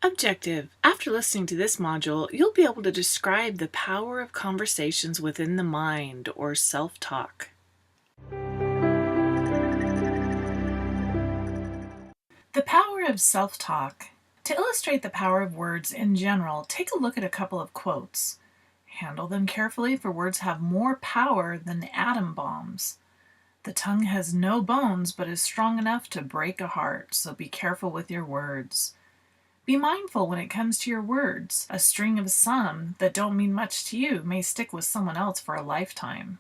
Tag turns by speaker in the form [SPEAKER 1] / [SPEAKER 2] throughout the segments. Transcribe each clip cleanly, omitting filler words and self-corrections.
[SPEAKER 1] Objective. After listening to this module, you'll be able to describe the power of conversations within the mind, or self-talk. The power of self-talk. To illustrate the power of words in general, take a look at a couple of quotes. Handle them carefully, for words have more power than atom bombs. The tongue has no bones, but is strong enough to break a heart, so be careful with your words. Be mindful when it comes to your words. A string of some that don't mean much to you may stick with someone else for a lifetime.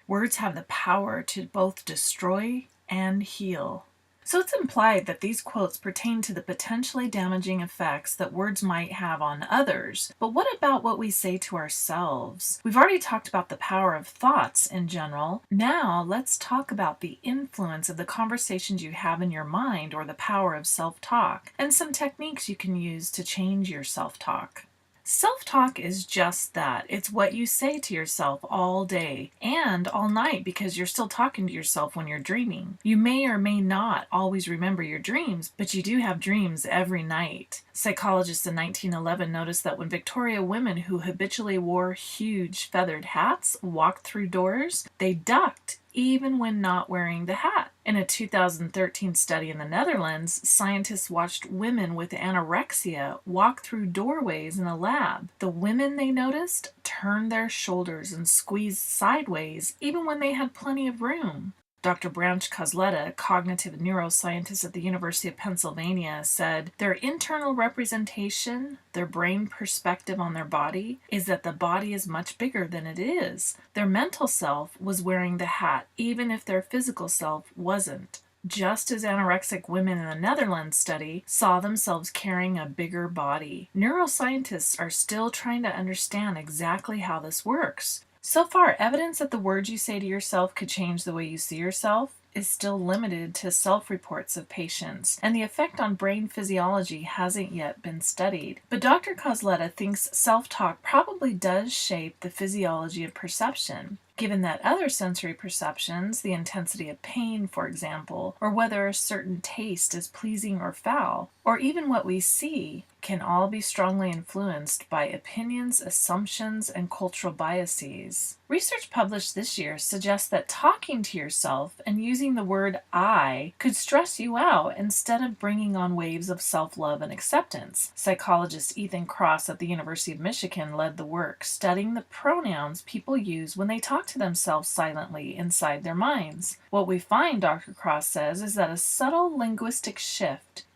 [SPEAKER 1] Words have the power to both destroy and heal. So it's implied that these quotes pertain to the potentially damaging effects that words might have on others. But what about what we say to ourselves? We've already talked about the power of thoughts in general. Now let's talk about the influence of the conversations you have in your mind, or the power of self-talk, and some techniques you can use to change your self-talk. Self-talk is just that. It's what you say to yourself all day and all night, because you're still talking to yourself when you're dreaming. You may or may not always remember your dreams, but you do have dreams every night. Psychologists in 1911 noticed that when Victoria women who habitually wore huge feathered hats walked through doors, they ducked even when not wearing the hat. In a 2013 study in the Netherlands, scientists watched women with anorexia walk through doorways in a lab. The women, they noticed, turned their shoulders and squeezed sideways even when they had plenty of room. Dr. Branch Cosletta, a cognitive neuroscientist at the University of Pennsylvania, said their internal representation, their brain perspective on their body, is that the body is much bigger than it is. Their mental self was wearing the hat, even if their physical self wasn't. Just as anorexic women in the Netherlands study saw themselves carrying a bigger body. Neuroscientists are still trying to understand exactly how this works. So far, evidence that the words you say to yourself could change the way you see yourself is still limited to self-reports of patients, and the effect on brain physiology hasn't yet been studied. But Dr. Cosletta thinks self-talk probably does shape the physiology of perception, given that other sensory perceptions, the intensity of pain, for example, or whether a certain taste is pleasing or foul, or even what we see, can all be strongly influenced by opinions, assumptions, and cultural biases. Research published this year suggests that talking to yourself and using the word I could stress you out instead of bringing on waves of self-love and acceptance. Psychologist Ethan Kross at the University of Michigan led the work, studying the pronouns people use when they talk to themselves silently inside their minds. What we find, Dr. Kross says, is that a subtle linguistic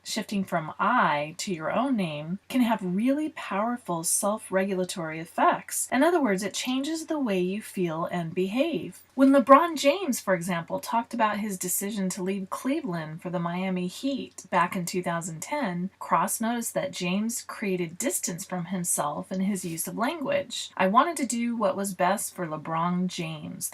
[SPEAKER 1] shifting from I to your own name, can have really powerful self-regulatory effects. In other words, it changes the way you feel and behave. When LeBron James, for example, talked about his decision to leave Cleveland for the Miami Heat back in 2010, Kross noticed that James created distance from himself in his use of language. I wanted to do what was best for LeBron James,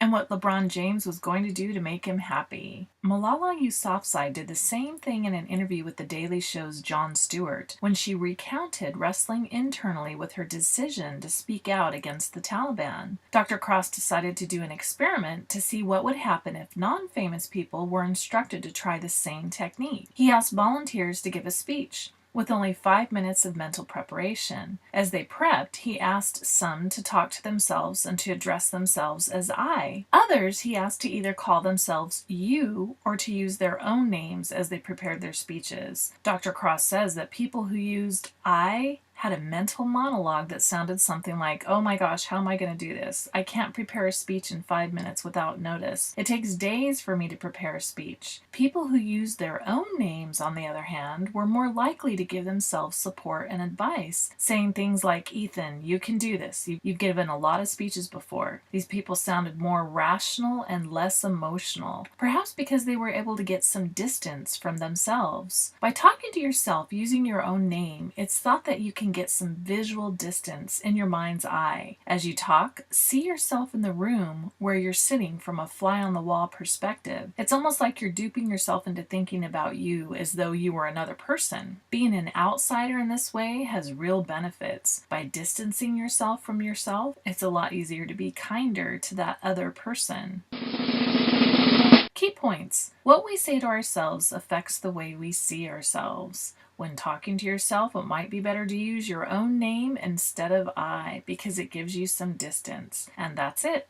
[SPEAKER 1] and what LeBron James was going to do to make him happy. Malala Yousafzai did the same thing in an interview with The Daily Show's Jon Stewart, when she recounted wrestling internally with her decision to speak out against the Taliban. Dr. Kross decided to do an experiment to see what would happen if non-famous people were instructed to try the same technique. He asked volunteers to give a speech with only 5 minutes of mental preparation. As they prepped, he asked some to talk to themselves and to address themselves as I. Others he asked to either call themselves you or to use their own names as they prepared their speeches. Dr. Kross says that people who used I had a mental monologue that sounded something like, "Oh my gosh, how am I going to do this? I can't prepare a speech in 5 minutes without notice. It takes days for me to prepare a speech." People who used their own names, on the other hand, were more likely to give themselves support and advice, saying things like, "Ethan, you can do this. You've given a lot of speeches before." These people sounded more rational and less emotional, perhaps because they were able to get some distance from themselves. By talking to yourself using your own name, it's thought that you can get some visual distance in your mind's eye. As you talk, see yourself in the room where you're sitting from a fly-on-the-wall perspective. It's almost like you're duping yourself into thinking about you as though you were another person. Being an outsider in this way has real benefits. By distancing yourself from yourself, it's a lot easier to be kinder to that other person. Key points. What we say to ourselves affects the way we see ourselves. When talking to yourself, it might be better to use your own name instead of I because it gives you some distance. And that's it.